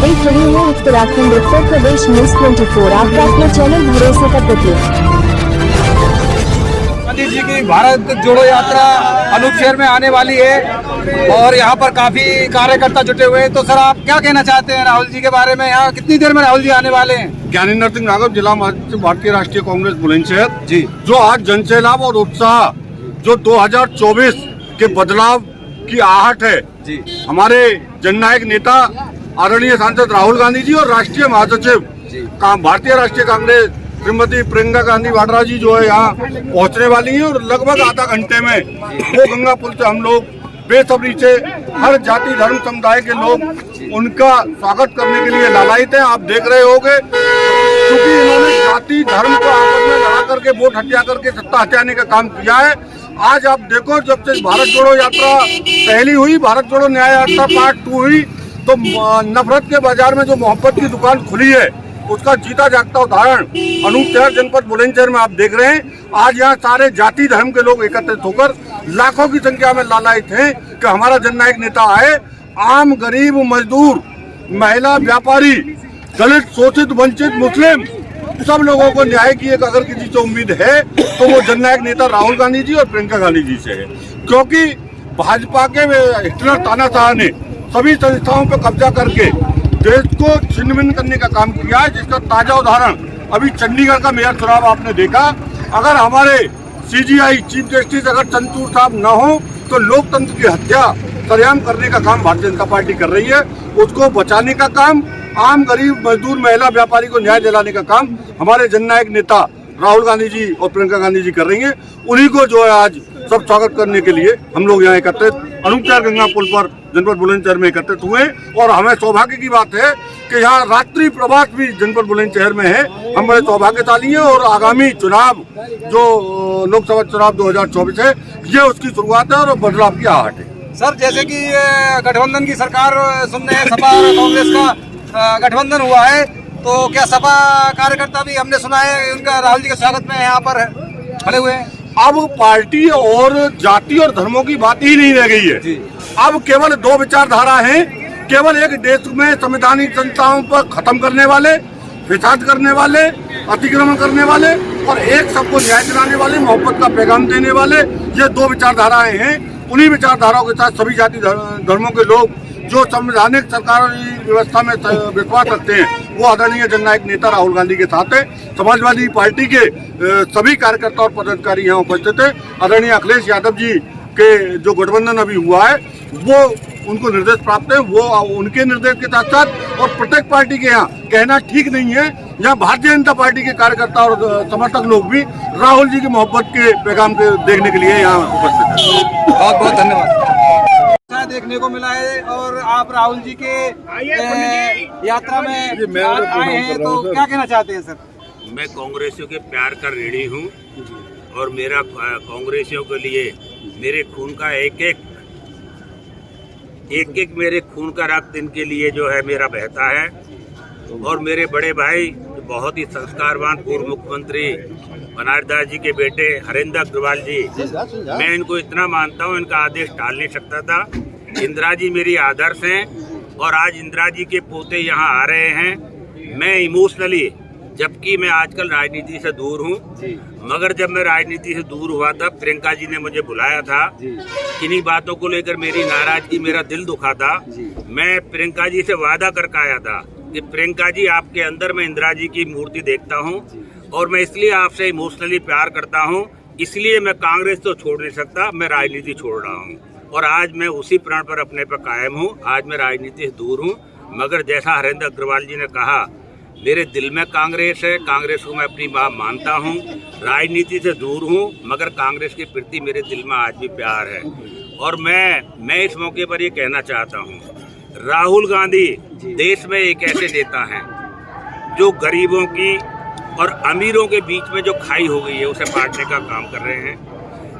देख रहे हैं उत्तराखंड उत्तर प्रदेश न्यूज 24, आपका अपना चैनल भरोसे का प्रतीक। मोदी जी की भारत जोड़ो यात्रा अनूप शहर में आने वाली है और यहाँ पर काफी कार्यकर्ता जुटे हुए हैं। तो सर, आप क्या कहना चाहते हैं राहुल जी के बारे में? यहाँ कितनी देर में राहुल जी आने वाले हैं? ज्ञानेंद्र सिंह राघव, जिला महासचिव भारतीय राष्ट्रीय कांग्रेस बुलंदशहर जी। जो आज जनसैलाब और उत्साह जो 2024 के बदलाव की आहट है जी, हमारे जननायक नेता आदरणीय सांसद राहुल गांधी जी और राष्ट्रीय महासचिव भारतीय राष्ट्रीय कांग्रेस श्रीमती प्रियंका गांधी वाड्रा जी जो है यहाँ पहुँचने वाली हैं और लगभग आधा घंटे में वो गंगा पुल से हम लोग बेसब्री से हर जाति धर्म समुदाय के लोग उनका स्वागत करने के लिए लालायित हैं। आप देख रहे होंगे क्योंकि इन्होंने जाति धर्म को आपस में लड़ा करके वोट हत्या करके सत्ता हटाने का काम किया है। आज आप देखो, जब से भारत जोड़ो यात्रा पहली हुई, भारत जोड़ो न्याय यात्रा पार्ट 2 हुई, तो नफरत के बाजार में जो मोहब्बत की दुकान खुली है उसका जीता जागता उदाहरण अनूप शहर जनपद बुलंदशहर में आप देख रहे हैं। आज यहाँ सारे जाति धर्म के लोग एकत्रित होकर लाखों की संख्या में लालायित हैं कि हमारा जननायक नेता आए। आम गरीब मजदूर, महिला, व्यापारी, दलित, शोषित, वंचित, मुस्लिम सब लोगों को न्याय की एक अगर किसी से उम्मीद है तो वो जननायक नेता राहुल गांधी जी और प्रियंका गांधी जी से है। क्योंकि भाजपा के हिटलर तानाशाह ने सभी संस्थाओं पर कब्जा करके देश को छिन्न भिन्न करने का काम किया है, जिसका ताजा उदाहरण अभी चंडीगढ़ का मेयर चुनाव आपने देखा। अगर हमारे सीजीआई चीफ जस्टिस अगर चंद्रचूड़ साहब न हो तो लोकतंत्र की हत्या सरेआम करने का काम भारतीय जनता पार्टी कर रही है। उसको बचाने का काम, आम गरीब मजदूर, महिला, व्यापारी को न्याय दिलाने का काम हमारे जननायक नेता राहुल गांधी जी और प्रियंका गांधी जी कर रही हैं। उन्हीं को जो है आज सब स्वागत करने के लिए हम लोग यहाँ एकत्रित अनूप शहर गंगा पुल पर जनपद बुलंदशहर में एकत्रित हुए और हमें सौभाग्य की बात है कि यहाँ रात्रि प्रभात भी जनपद बुलंदशहर में है। हम बड़े सौभाग्यशाली हैं और आगामी चुनाव जो लोकसभा चुनाव 2024 है ये उसकी शुरुआत है और बदलाव की आहट है। सर, जैसे कि गठबंधन की सरकार सुन रहे हैं, सपा और कांग्रेस का गठबंधन हुआ है, तो क्या सपा कार्यकर्ता भी हमने सुना है उनका राहुल जी के स्वागत में यहाँ पर खड़े हुए हैं? अब पार्टी और जाति और धर्मों की बात ही नहीं रह गई है जी। अब केवल 2 विचारधारा हैं, केवल एक देश में संवैधानिक संस्थाओं पर खत्म करने वाले, फिसाद करने वाले, अतिक्रमण करने वाले और एक सबको न्याय दिलाने वाले, मोहब्बत का पैगाम देने वाले, ये 2 विचारधाराएं हैं। उन्हीं विचारधाराओं के साथ सभी जाति धर्मों के लोग जो संवैधानिक सरकारी व्यवस्था में विश्वास रखते हैं वो आदरणीय जननायक नेता राहुल गांधी के साथ है। समाजवादी पार्टी के सभी कार्यकर्ता और पदाधिकारी यहाँ उपस्थित है। आदरणीय अखिलेश यादव जी के जो गठबंधन अभी हुआ है वो उनको निर्देश प्राप्त है, वो उनके निर्देश के साथ साथ और प्रत्येक पार्टी के यहाँ कहना ठीक नहीं है, यहाँ भारतीय जनता पार्टी के कार्यकर्ता और समर्थक लोग भी राहुल जी की मोहब्बत के पैगाम के देखने के लिए यहाँ उपस्थित है। बहुत बहुत धन्यवाद। देखने को मिला है और आप राहुल जी के यात्रा में आए हैं, तो क्या कहना चाहते हैं सर? मैं कांग्रेसियों के प्यार का ऋणी हूँ और मेरा कांग्रेसियों के लिए मेरे खून का एक एक मेरे खून का रक्त इनके लिए जो है मेरा बहता है। और मेरे बड़े भाई बहुत ही संस्कारवान पूर्व मुख्यमंत्री बनवारी दास जी के बेटे हरेंद्र अग्रवाल जी, मैं इनको इतना मानता हूँ, इनका आदेश टाल नहीं सकता था। इंदिरा जी मेरी आदर्श हैं और आज इंदिरा जी के पोते यहाँ आ रहे हैं। मैं इमोशनली, जबकि मैं आजकल राजनीति से दूर हूँ, मगर जब मैं राजनीति से दूर हुआ था प्रियंका जी ने मुझे बुलाया था, किन्हीं बातों को लेकर मेरी नाराजगी, मेरा दिल दुखा था। मैं प्रियंका जी से वादा करके आया था कि प्रियंका जी आपके अंदर मैं इंदिरा जी की मूर्ति देखता हूँ और मैं इसलिए आपसे इमोशनली प्यार करता हूँ, इसलिए मैं कांग्रेस तो छोड़ नहीं सकता, मैं राजनीति छोड़ रहा हूँ। और आज मैं उसी प्रण पर अपने पर कायम हूँ। आज मैं राजनीति से दूर हूँ, मगर जैसा हरेंद्र अग्रवाल जी ने कहा, मेरे दिल में कांग्रेस है, कांग्रेस को मैं अपनी माँ मानता हूँ। राजनीति से दूर हूँ मगर कांग्रेस के प्रति मेरे दिल में आज भी प्यार है। और मैं इस मौके पर ये कहना चाहता हूँ, राहुल गांधी देश में एक ऐसे नेता हैं जो गरीबों की और अमीरों के बीच में जो खाई हो गई है उसे बांटने का काम कर रहे हैं।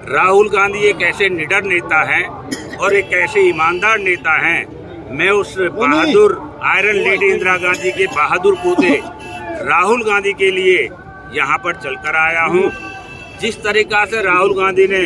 राहुल गांधी एक ऐसे निडर नेता हैं और एक ऐसे ईमानदार नेता हैं। मैं उस बहादुर आयरन लेडी इंदिरा गांधी के बहादुर पोते राहुल गांधी के लिए यहाँ पर चलकर आया हूँ। जिस तरीका से राहुल गांधी ने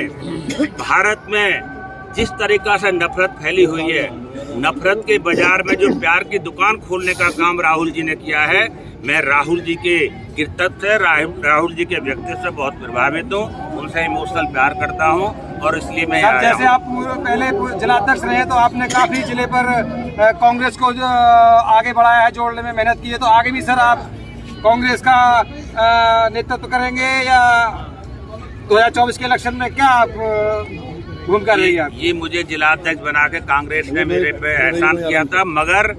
भारत में जिस तरीका से नफरत फैली हुई है नफरत के बाजार में जो प्यार की दुकान खोलने का काम राहुल जी ने किया है, मैं राहुल जी के कृतित्व से, राहुल जी के व्यक्तित्व से बहुत प्रभावित हूँ, उनसे इमोशनल प्यार करता हूँ और इसलिए मैं सर, जैसे आप पहले जिलाध्यक्ष रहे तो आपने काफी जिले पर कांग्रेस को जो आगे बढ़ाया है, जोड़ने में मेहनत की है, तो आगे भी सर आप कांग्रेस का नेतृत्व करेंगे या 2024 के इलेक्शन में क्या आप भूमिका रहेगी आप? ये मुझे जिलाध्यक्ष बना के कांग्रेस ने मेरे पे एहसान किया था, मगर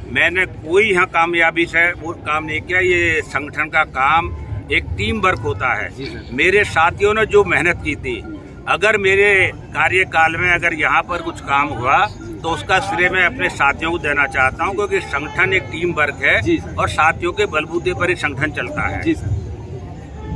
मैंने कोई यहाँ कामयाबी से वो काम नहीं किया। ये संगठन का काम एक टीम वर्क होता है। मेरे साथियों ने जो मेहनत की थी, अगर मेरे कार्यकाल में अगर यहाँ पर कुछ काम हुआ तो उसका श्रेय मैं अपने साथियों को देना चाहता हूँ, क्योंकि संगठन एक टीम वर्क है और साथियों के बलबूते पर ही संगठन चलता है। जी सर,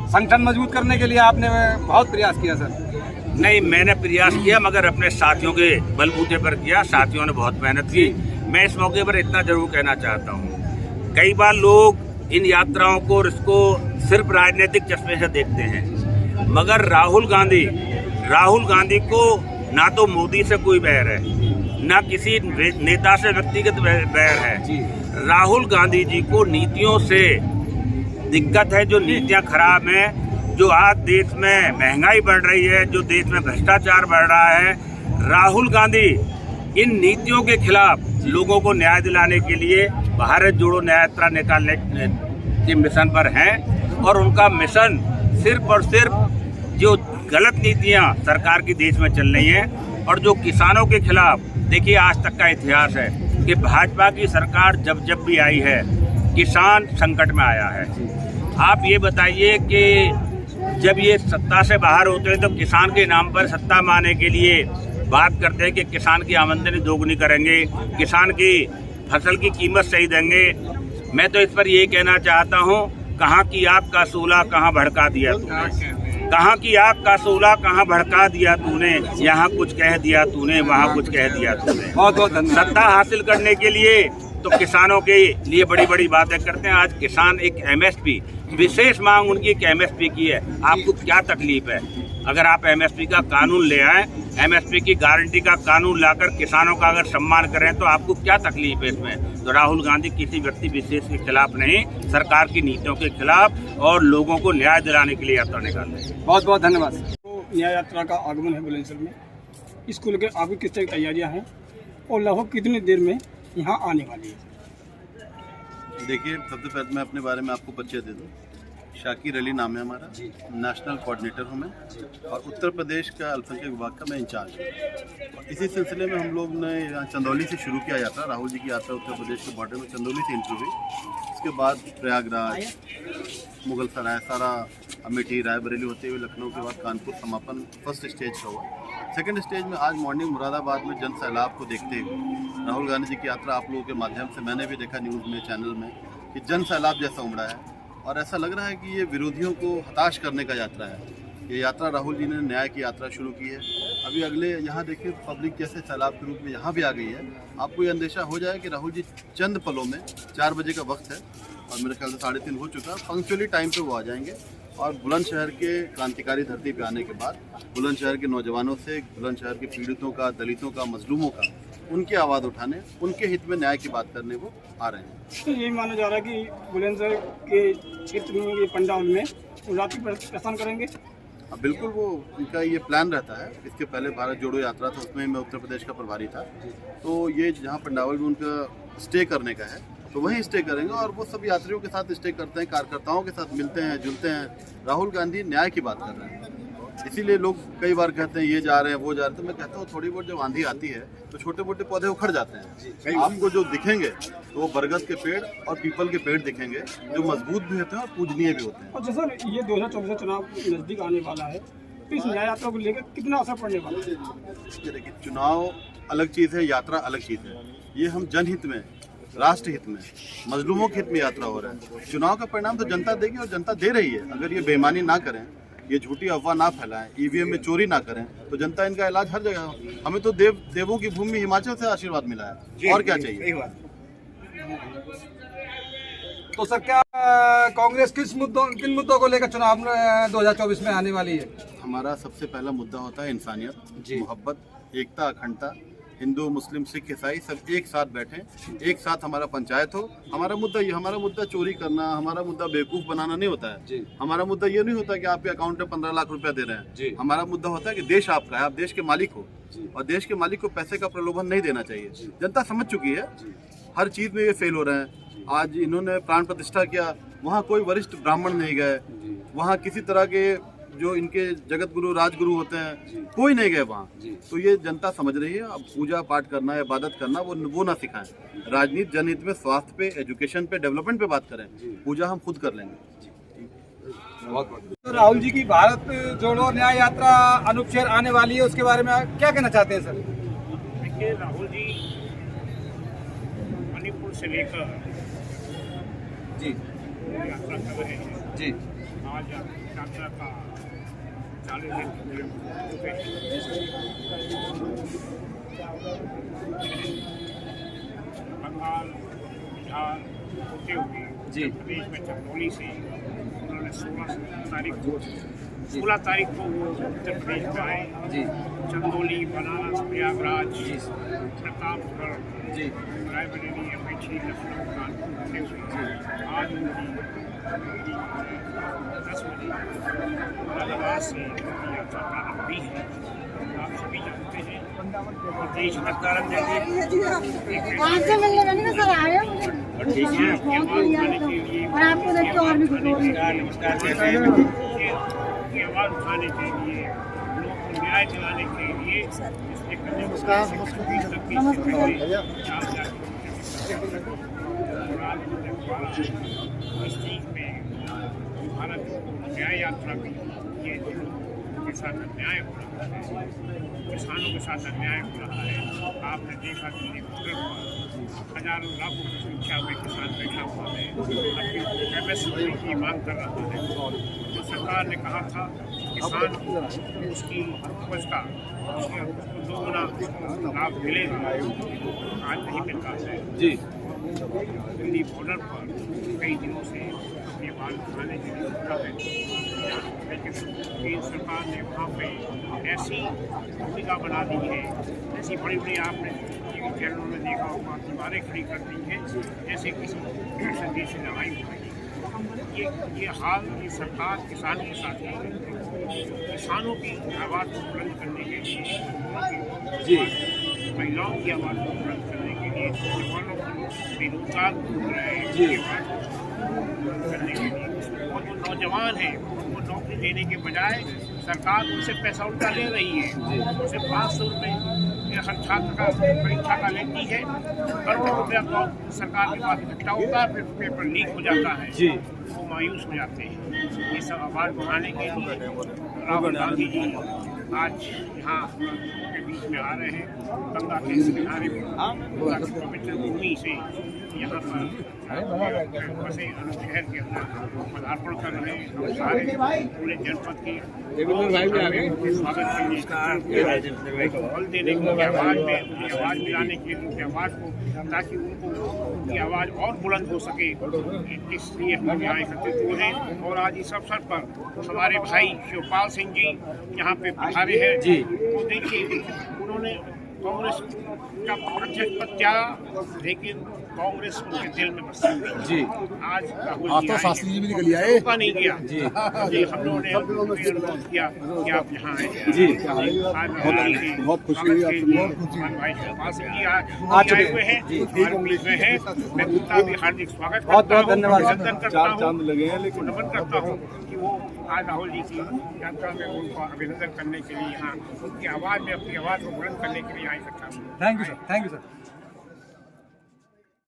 संगठन मजबूत करने के लिए आपने बहुत प्रयास किया सर? नहीं, मैंने प्रयास किया मगर अपने साथियों के बलबूते पर किया। साथियों ने बहुत मेहनत की। मैं इस मौके पर इतना जरूर कहना चाहता हूँ, कई बार लोग इन यात्राओं को और इसको सिर्फ राजनीतिक चश्मे से देखते हैं, मगर राहुल गांधी को ना तो मोदी से कोई बैर है, ना किसी नेता से व्यक्तिगत बैर है। राहुल गांधी जी को नीतियों से दिक्कत है, जो नीतियां खराब हैं, जो आज देश में महंगाई बढ़ रही है, जो देश में भ्रष्टाचार बढ़ रहा है। राहुल गांधी इन नीतियों के खिलाफ लोगों को न्याय दिलाने के लिए भारत जोड़ो न्याय यात्रा निकालने के मिशन पर हैं और उनका मिशन सिर्फ और सिर्फ जो गलत नीतियां सरकार की देश में चल रही हैं और जो किसानों के खिलाफ, देखिए आज तक का इतिहास है कि भाजपा की सरकार जब जब भी आई है किसान संकट में आया है। आप ये बताइए कि जब ये सत्ता से बाहर होते हैं तो किसान के नाम पर सत्ता माने के लिए बात करते हैं कि किसान की आमदनी दोगुनी करेंगे, किसान की फसल की कीमत सही देंगे। मैं तो इस पर ये कहना चाहता हूँ, कहाँ की आग का शोला कहाँ भड़का दिया तूने, कहाँ की आग का शोला कहाँ भड़का दिया तूने, यहाँ कुछ कह दिया तूने, वहाँ कुछ कह दिया तूने। बहुत बहुत धन्यवाद। सत्ता हासिल करने के लिए तो किसानों के लिए बड़ी बड़ी बातें करते हैं। आज किसान एक एमएसपी, विशेष मांग उनकी एक एमएसपी की है। आपको क्या तकलीफ है? अगर आप एमएसपी का कानून ले आए, एमएसपी की गारंटी का कानून लाकर किसानों का अगर सम्मान करें तो आपको क्या तकलीफ है इसमें? तो राहुल गांधी किसी व्यक्ति विशेष के खिलाफ नहीं, सरकार की नीतियों के खिलाफ और लोगों को न्याय दिलाने के लिए यात्रा निकाल रहे हैं। बहुत बहुत धन्यवाद। तो न्याय यात्रा का आगमन है बुलंदशहर में। स्कूल के आगे किस तरह की तैयारियाँ हैं और लगभग कितनी देर में यहाँ आने वाली है? देखिए, सबसे पहले मैं अपने बारे में आपको परिचय दे दूँ। शाकिर अली नाम है हमारा, नेशनल कोऑर्डिनेटर हूँ मैं और उत्तर प्रदेश का अल्पसंख्यक विभाग का मैं इंचार्ज हूँ। और इसी सिलसिले में हम लोग ने यहाँ चंदौली से शुरू किया यात्रा। राहुल जी की यात्रा उत्तर प्रदेश के बॉर्डर में चंदौली से एंट्री हुई, उसके बाद प्रयागराज, मुगल सराय, सारा अमेठी, रायबरेली होते हुए लखनऊ के बाद कानपुर समापन फर्स्ट स्टेज का हुआ। सेकंड स्टेज में आज मॉर्निंग मुरादाबाद में जन सैलाब को देखते हुए राहुल गांधी जी की यात्रा आप लोगों के माध्यम से मैंने भी देखा न्यूज़ में, चैनल में, कि जन सैलाब जैसा उमड़ा है और ऐसा लग रहा है कि ये विरोधियों को हताश करने का यात्रा है। ये यात्रा राहुल जी ने न्याय की यात्रा शुरू की है। अभी अगले यहाँ देखिए पब्लिक कैसे सैलाब के रूप में यहाँ भी आ गई है। आपको ये अंदेशा हो जाए कि राहुल जी चंद पलों में 4 बजे का वक्त है और मेरे ख्याल से 3:30 हो चुका, पंक्चुअली टाइम पे वो आ जाएंगे और बुलंदशहर के क्रांतिकारी धरती पे आने के बाद बुलंदशहर के नौजवानों से, बुलंदशहर के पीड़ितों का, दलितों का, मजलूमों का, उनकी आवाज़ उठाने, उनके हित में न्याय की बात करने वो आ रहे हैं। तो यही माना जा रहा है कि बुलंदशहर के क्षेत्र में, ये पंडाल में वो रात्रि प्रस्थान करेंगे। अब बिल्कुल वो उनका ये प्लान रहता है। इसके पहले भारत जोड़ो यात्रा था, उसमें मैं उत्तर प्रदेश का प्रभारी था, तो ये जहाँ पंडावल में उनका स्टे करने का है तो वहीं स्टे करेंगे और वो सब यात्रियों के साथ स्टे करते हैं, कार्यकर्ताओं के साथ मिलते हैं, जुलते हैं। राहुल गांधी न्याय की बात कर रहे हैं, इसीलिए लोग कई बार कहते हैं ये जा रहे हैं, वो जा रहे हैं। तो मैं कहता हूँ थोड़ी बहुत जब आंधी आती है तो छोटे मोटे पौधे उखड़ जाते हैं। आपको जो दिखेंगे तो वो बरगद के पेड़ और पीपल के पेड़ दिखेंगे, जो मजबूत भी होते हैं और पूजनीय भी होते हैं। और जैसे ये 2024 चुनाव नज़दीक आने वाला है, तो इस न्याय यात्रा को लेकर कितना असर पड़ने वाला है? देखिए, चुनाव अलग चीज़ है, यात्रा अलग चीज़ है। ये हम जनहित में, राष्ट्र हित में, मजलूमों के हित में यात्रा हो रहा है। चुनाव का परिणाम तो जनता देगी और जनता दे रही है। अगर ये बेईमानी ना करें, ये झूठी अफवाह ना फैलाएं, ईवीएम में चोरी ना करें, तो जनता इनका इलाज हर जगह हो। हमें तो देवों की भूमि हिमाचल से आशीर्वाद मिला है, और क्या चाहिए। तो सर, क्या कांग्रेस किन मुद्दों को लेकर चुनाव 2024 में आने वाली है? हमारा सबसे पहला मुद्दा होता है इंसानियत, मोहब्बत, एकता, अखंडता, हिंदू मुस्लिम सिख ईसाई सब एक साथ बैठें, एक साथ हमारा पंचायत हो। हमारा मुद्दा चोरी करना, हमारा मुद्दा बेवकूफ़ बनाना नहीं होता है। हमारा मुद्दा ये नहीं होता कि आपके अकाउंट में 15 लाख रुपया दे रहे हैं। हमारा मुद्दा होता है कि देश आपका है, आप देश के मालिक हो, और देश के मालिक को पैसे का प्रलोभन नहीं देना चाहिए। जनता समझ चुकी है, हर चीज़ में ये फेल हो रहे हैं। आज इन्होंने प्राण प्रतिष्ठा किया, वहाँ कोई वरिष्ठ ब्राह्मण नहीं गए, वहाँ किसी तरह के जो इनके जगत गुरु राजगुरु होते हैं कोई नहीं गए वहाँ। तो ये जनता समझ रही है। अब पूजा पाठ करना, इबादत करना वो ना सिखाएं। राजनीति जनहित में स्वास्थ्य पे, एजुकेशन पे, डेवलपमेंट पे बात करें। पूजा हम खुद कर लेंगे। तो राहुल जी की भारत जोड़ो न्याय यात्रा अनुपशहर आने वाली है, उसके बारे में क्या कहना चाहते हैं सर? देखिए, राहुल जी मणिपुर से लेकर जी यात्रा कर रहे हैं। जी आज यात्रा का 40 दिन पूरे बंगाल, बिहार होते हुए जी प्रदेश में चंदौली से उन्होंने 16 तारीख को वो उत्तर प्रदेश में आए। जी चंदौली, बनारस, प्रयागराज, प्रतापगढ़, जी रायबरेली, अमेठी, लखनऊ, कानपुर होते हुए आज उनकी 10 बजे इलाहाबाद से यात्रा प्रारंभ हुई है। आप सभी जानते हैं देश का कारण आपसे मिलने का नहीं सर आए और आपको देख के और भी कुछ की आवाज़ उठाने के लिए, लोगों को न्याय दिलाने के लिए इस चीज़ में भारत न्याय यात्रा की ये के साथ अन्याय हो रहा है, किसानों के साथ अन्याय हो रहा है। आपने देखा कि हजारों लाखों की संख्या में किसान बैठा हुआ है, अपनी MSP की मांग कर रहा है। तो सरकार ने कहा था किसान उसकी उपज का उसको दोगुना लाभ मिलेगा, आज नहीं मिलता है। जी दिल्ली बॉर्डर पर कई दिनों से ये बात उठाने के लिए रुका है, लेकिन केंद्र सरकार ने वहाँ पे ऐसी भूमिका बना दी है, ऐसी बड़ी बड़ी आपने चैनलों में देखा होगा दीवारें खड़ी कर दी हैं, जैसे किसी संदेश से लड़ाई हो रही है। ये हाल ये सरकार किसानों के साथ है। किसानों की आवाज़ को बुलंद करने के लिए, जी महिलाओं की आवाज़ को बुलंद करने के लिए, जवानों को बेरोजगार हो रहे हैं करने के लिए, और जो नौजवान हैं उनको नौकरी देने के बजाय सरकार उनसे पैसा उल्टा ले रही है। उनसे 500 रुपये हर छात्र का परीक्षा का लेती है, करोड़ों रुपया तो सरकार के पास इकट्ठा होता है, फिर पेपर लीक हो जाता है, जी वो मायूस हो जाते हैं। ये सब आवाज़ बढ़ाने के लिए राहुल गांधी जी आज यहाँ के बीच में आ रहे हैं, गंगा के इस किनारे पर पवित्र भूमि से यहाँ पर बसे शहर के अंदर पदार्पण कर रहे हैं। सारे पूरे जनपद की स्वागत करने बल देने की आवाज़ में उनकी आवाज़ मिलाने के लिए, उनकी आवाज़ को, ताकि उनकी आवाज़ और बुलंद हो सके, इसलिए हम यहाँ एकत्रित हुए हैं। और आज इस अवसर पर हमारे भाई शिवपाल सिंह जी यहाँ पे पधारे हैं। तो देखिए, उन्होंने कांग्रेस का अध्यक्ष पद त्यागा, लेकिन कांग्रेस उनके दिल में बसी हुई जी। आज राहुल जी शास्त्री जी भी निकल आए, मौका नहीं दिया जी। हम लोगों ने अनुरोध किया कि आप यहाँ आए जी। आज बहुत खुशी हुई, भाई शिवपाल सिंह जी आज आए हुए हैं, हमारे बीच में हैं। मैं उनका भी हार्दिक स्वागत करता हूँ, अभिनंदन करता हूँ, नमन करता हूँ कि वो आज राहुल जी की यात्रा में उनको अभिनंदन करने के लिए यहाँ उनकी आवाज़ में अपनी आवाज़ को बुलंद करने के लिए आए। Thank you sir, thank you sir.